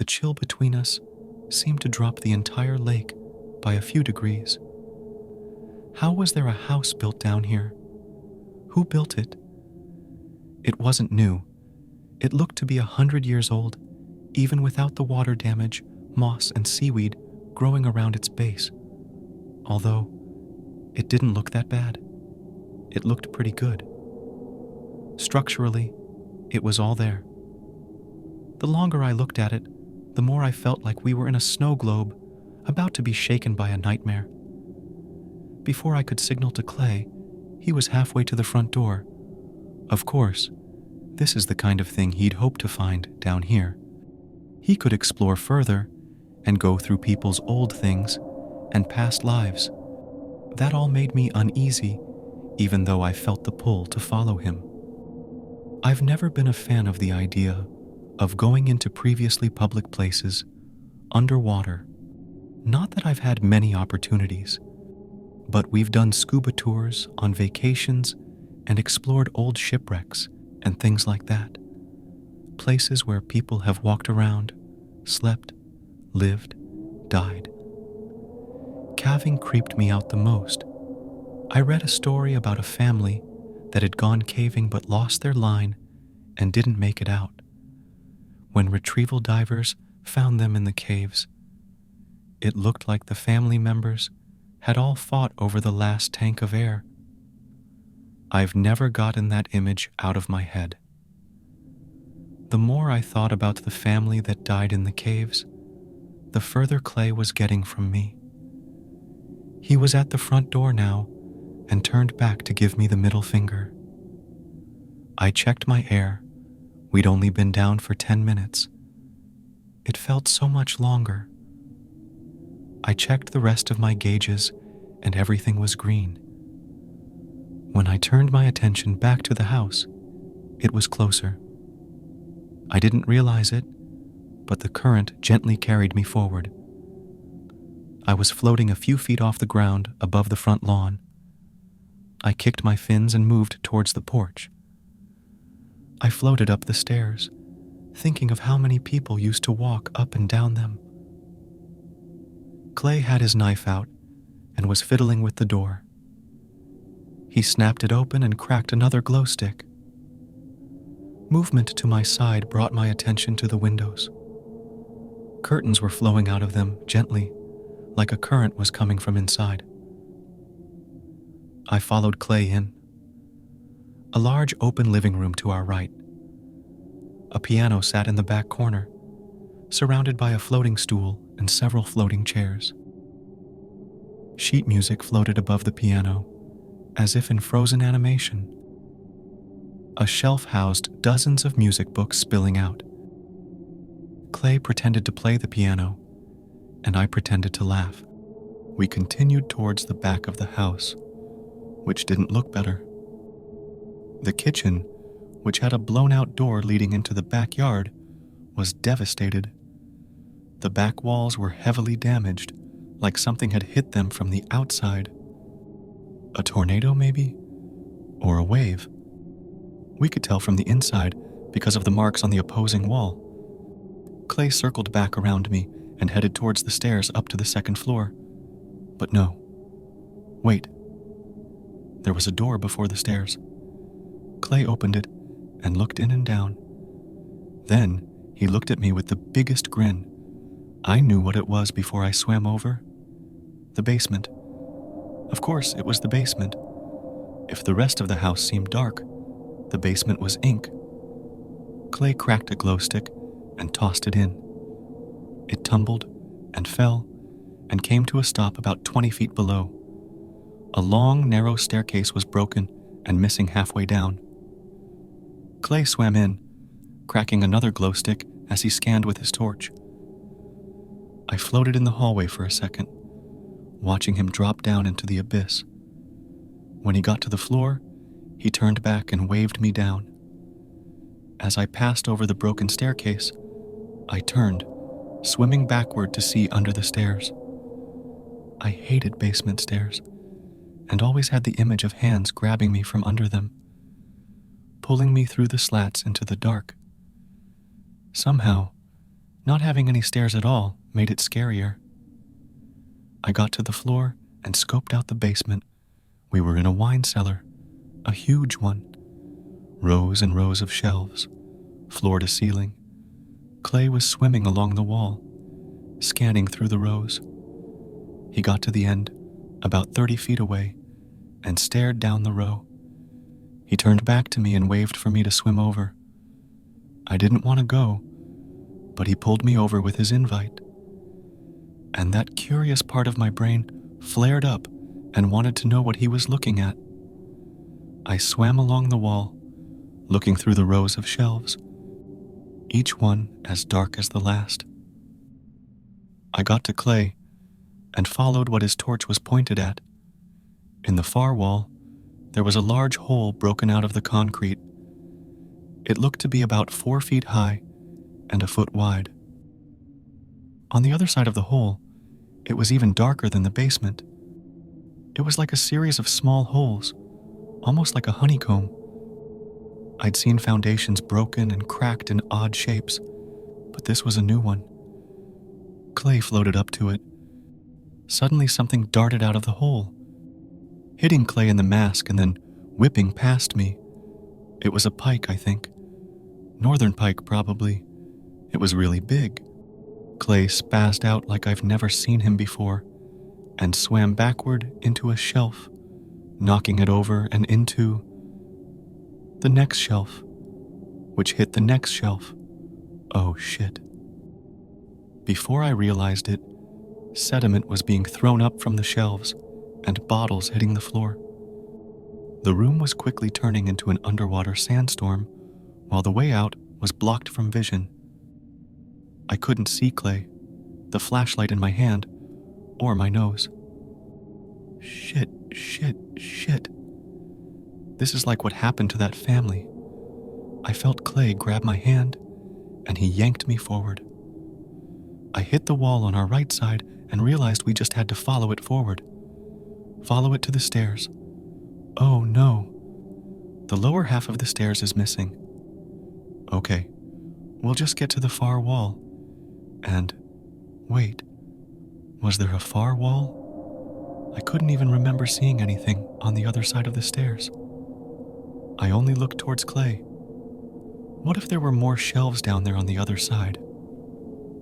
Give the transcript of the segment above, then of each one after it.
The chill between us seemed to drop the entire lake by a few degrees. How was there a house built down here? Who built it? It wasn't new. It looked to be 100 years old, even without the water damage, moss, and seaweed growing around its base. Although, it didn't look that bad. It looked pretty good. Structurally, it was all there. The longer I looked at it, the more I felt like we were in a snow globe about to be shaken by a nightmare. Before I could signal to Clay, he was halfway to the front door. Of course, this is the kind of thing he'd hoped to find down here. He could explore further and go through people's old things and past lives. That all made me uneasy, even though I felt the pull to follow him. I've never been a fan of the idea of going into previously public places underwater. Not that I've had many opportunities, but we've done scuba tours on vacations and explored old shipwrecks and things like that. Places where people have walked around, slept, lived, died. Calving creeped me out the most. I read a story about a family that had gone caving but lost their line and didn't make it out. When retrieval divers found them in the caves, it looked like the family members had all fought over the last tank of air. I've never gotten that image out of my head. The more I thought about the family that died in the caves, the further Clay was getting from me. He was at the front door now and turned back to give me the middle finger. I checked my air. We'd only been down for 10 minutes. It felt so much longer. I checked the rest of my gauges and everything was green. When I turned my attention back to the house, it was closer. I didn't realize it, but the current gently carried me forward. I was floating a few feet off the ground above the front lawn. I kicked my fins and moved towards the porch. I floated up the stairs, thinking of how many people used to walk up and down them. Clay had his knife out and was fiddling with the door. He snapped it open and cracked another glow stick. Movement to my side brought my attention to the windows. Curtains were flowing out of them gently, like a current was coming from inside. I followed Clay in. A large open living room to our right. A piano sat in the back corner, surrounded by a floating stool and several floating chairs. Sheet music floated above the piano, as if in frozen animation. A shelf housed dozens of music books spilling out. Clay pretended to play the piano, and I pretended to laugh. We continued towards the back of the house, which didn't look better. The kitchen, which had a blown-out door leading into the backyard, was devastated. The back walls were heavily damaged, like something had hit them from the outside. A tornado, maybe? Or a wave? We could tell from the inside because of the marks on the opposing wall. Clay circled back around me and headed towards the stairs up to the second floor. But no. Wait. There was a door before the stairs. Clay opened it and looked in and down. Then he looked at me with the biggest grin. I knew what it was before I swam over. The basement. Of course, it was the basement. If the rest of the house seemed dark, the basement was ink. Clay cracked a glow stick and tossed it in. It tumbled and fell and came to a stop about 20 feet below. A long, narrow staircase was broken and missing halfway down. Clay swam in, cracking another glow stick as he scanned with his torch. I floated in the hallway for a second, watching him drop down into the abyss. When he got to the floor, he turned back and waved me down. As I passed over the broken staircase, I turned, swimming backward to see under the stairs. I hated basement stairs, and always had the image of hands grabbing me from under them, pulling me through the slats into the dark. Somehow, Not having any stairs at all made it scarier. I got to the floor and scoped out the basement. We were in a wine cellar, a huge one. Rows and rows of shelves, floor to ceiling. Clay was swimming along the wall, scanning through the rows. He got to the end, about 30 feet away, and stared down the row. He turned back to me and waved for me to swim over. I didn't want to go, but he pulled me over with his invite. And that curious part of my brain flared up and wanted to know what he was looking at. I swam along the wall, looking through the rows of shelves, each one as dark as the last. I got to Clay and followed what his torch was pointed at. In the far wall, there was a large hole broken out of the concrete. It looked to be about 4 feet high and a foot wide. On the other side of the hole, it was even darker than the basement. It was like a series of small holes, almost like a honeycomb. I'd seen foundations broken and cracked in odd shapes, but this was a new one. Clay floated up to it. Suddenly something darted out of the hole, hitting Clay in the mask and then whipping past me. It was a pike, I think. Northern pike, probably. It was really big. Clay spazzed out like I've never seen him before and swam backward into a shelf, knocking it over and into the next shelf, which hit the next shelf. Oh shit. Before I realized it, sediment was being thrown up from the shelves and bottles hitting the floor. The room was quickly turning into an underwater sandstorm, while the way out was blocked from vision. I couldn't see Clay, the flashlight in my hand, or my nose. Shit. This is like what happened to that family. I felt Clay grab my hand, and he yanked me forward. I hit the wall on our right side and realized we just had to follow it forward. Follow it to the stairs. Oh no. The lower half of the stairs is missing. Okay, we'll just get to the far wall. And, wait, was there a far wall? I couldn't even remember seeing anything on the other side of the stairs. I only looked towards Clay. What if there were more shelves down there on the other side?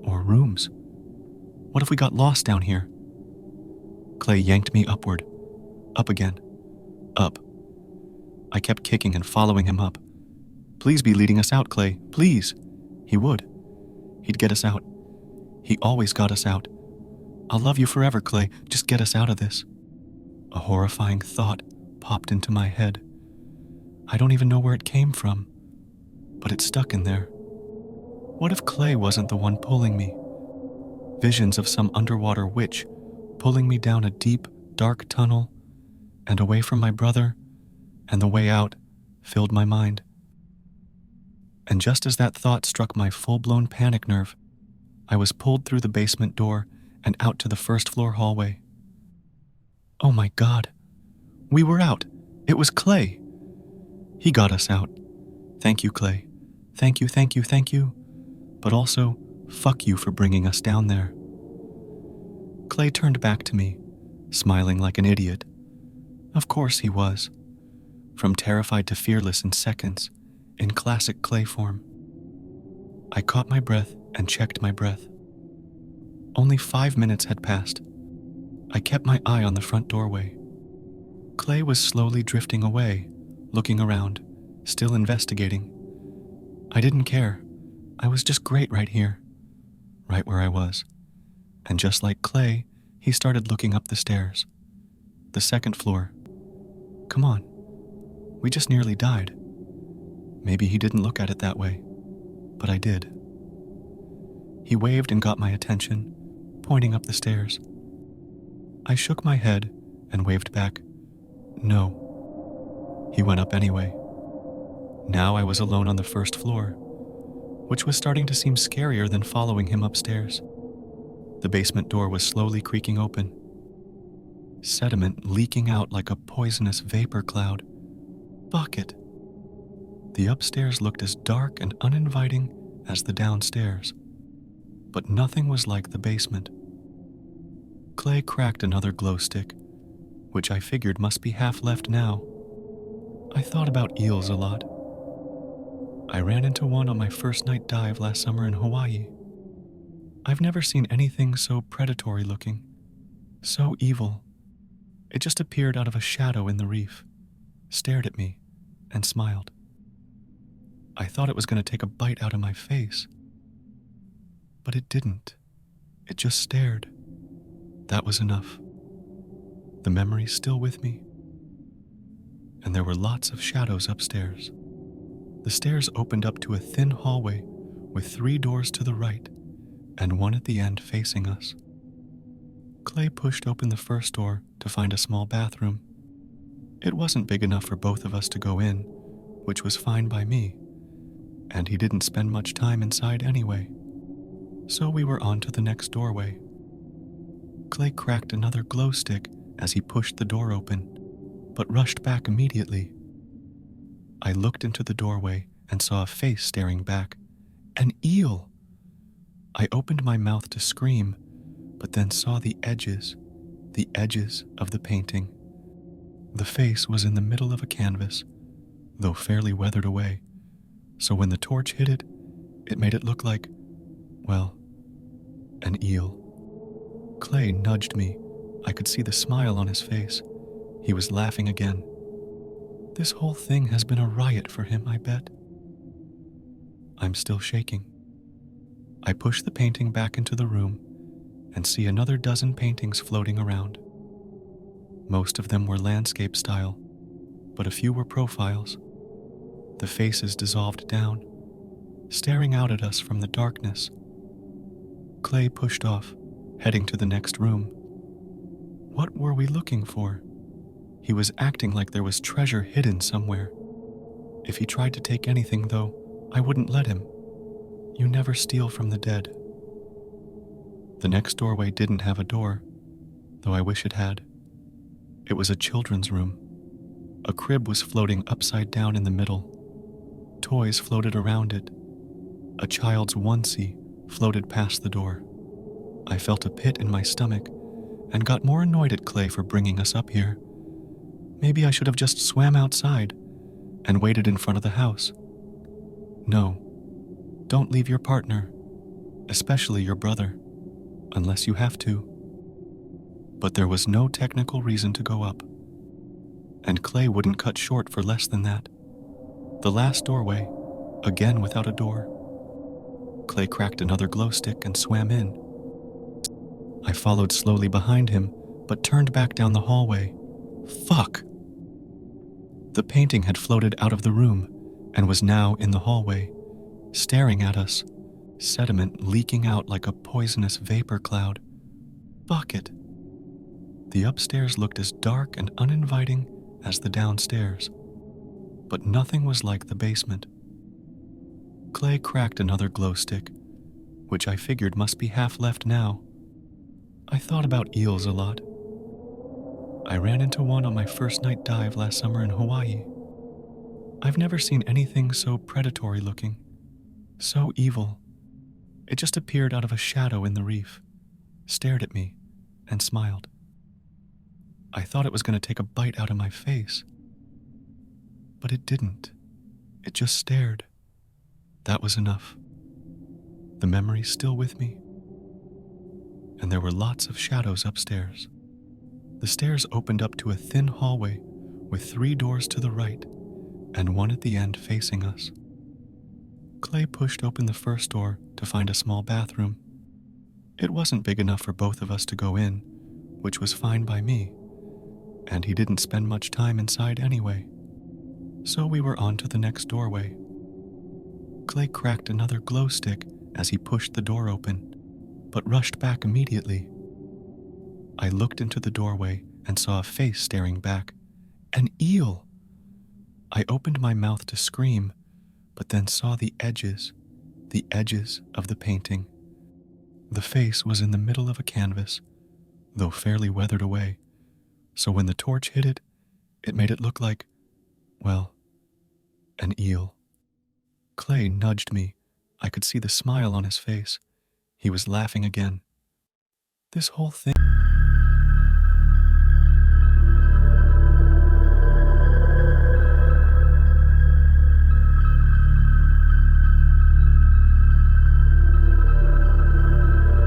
Or rooms? What if we got lost down here? Clay yanked me upward. Up again. Up. I kept kicking and following him up. Please be leading us out, Clay. Please. He would. He'd get us out. He always got us out. I'll love you forever, Clay. Just get us out of this. A horrifying thought popped into my head. I don't even know where it came from, but it stuck in there. What if Clay wasn't the one pulling me? Visions of some underwater witch pulling me down a deep, dark tunnel and away from my brother, and the way out filled my mind. And just as that thought struck my full-blown panic nerve, I was pulled through the basement door and out to the first-floor hallway. Oh my God. We were out. It was Clay. He got us out. Thank you, Clay. Thank you. But also, fuck you for bringing us down there. Clay turned back to me, smiling like an idiot. Of course he was. From terrified to fearless in seconds, in classic Clay form. I caught my breath and checked my breath. Only 5 minutes had passed. I kept my eye on the front doorway. Clay was slowly drifting away, looking around, still investigating. I didn't care. I was just great right here, right where I was. And just like Clay, he started looking up the stairs. The second floor. Come on. We just nearly died. Maybe he didn't look at it that way, but I did. He waved and got my attention, pointing up the stairs. I shook my head and waved back, no. He went up anyway. Now I was alone on the first floor, which was starting to seem scarier than following him upstairs. The basement door was slowly creaking open, sediment leaking out like a poisonous vapor cloud. Bucket. The upstairs looked as dark and uninviting as the downstairs. but nothing was like the basement. Clay cracked another glow stick, which I figured must be half left now. I thought about eels a lot. I ran into one on my first night dive last summer in Hawaii. I've never seen anything so predatory looking, so evil. It just appeared out of a shadow in the reef, stared at me, and smiled. I thought it was going to take a bite out of my face, but it didn't. It just stared. That was enough. The memory's still with me. And there were lots of shadows upstairs. The stairs opened up to a thin hallway with 3 doors to the right and one at the end facing us. Clay pushed open the first door to find a small bathroom. It wasn't big enough for both of us to go in, which was fine by me, and he didn't spend much time inside anyway. So we were on to the next doorway. Clay cracked another glow stick as he pushed the door open, but rushed back immediately. I looked into the doorway and saw a face staring back. An eel! I opened my mouth to scream, but then saw the edges of the painting. The face was in the middle of a canvas, though fairly weathered away, so when the torch hit it, it made it look like, well, an eel. Clay nudged me. I could see the smile on his face. He was laughing again. This whole thing has been a riot for him, I bet. I'm still shaking. I push the painting back into the room and see another dozen paintings floating around. Most of them were landscape style, but a few were profiles. The faces dissolved down, staring out at us from the darkness. Clay pushed off, heading to the next room. What were we looking for? He was acting like there was treasure hidden somewhere. If he tried to take anything, though, I wouldn't let him. You never steal from the dead. The next doorway didn't have a door, though I wish it had. It was a children's room. A crib was floating upside down in the middle. Toys floated around it. A child's onesie floated past the door. I felt a pit in my stomach and got more annoyed at Clay for bringing us up here. Maybe I should have just swam outside and waited in front of the house. No, don't leave your partner, especially your brother, unless you have to. But there was no technical reason to go up, and Clay wouldn't cut short for less than that. The last doorway, again without a door. Clay cracked another glow stick and swam in. I followed slowly behind him, but turned back down the hallway. Fuck! The painting had floated out of the room and was now in the hallway, staring at us, sediment leaking out like a poisonous vapor cloud. Bucket! The upstairs looked as dark and uninviting as the downstairs, but nothing was like the basement. Clay cracked another glow stick, which I figured must be half left now. I thought about eels a lot. I ran into one on my first night dive last summer in Hawaii. I've never seen anything so predatory looking, so evil. It just appeared out of a shadow in the reef, stared at me, and smiled. I thought it was going to take a bite out of my face, but it didn't. It just stared. That was enough. The memory's still with me. And there were lots of shadows upstairs. The stairs opened up to a thin hallway with 3 doors to the right and one at the end facing us. Clay pushed open the first door to find a small bathroom. It wasn't big enough for both of us to go in, which was fine by me, and he didn't spend much time inside anyway. So we were on to the next doorway. Clay cracked another glow stick as he pushed the door open, but rushed back immediately. I looked into the doorway and saw a face staring back. An eel! I opened my mouth to scream, but then saw the edges of the painting. The face was in the middle of a canvas, though fairly weathered away, so when the torch hit it, it made it look like, well, an eel. Clay nudged me. I could see the smile on his face. He was laughing again. This whole thing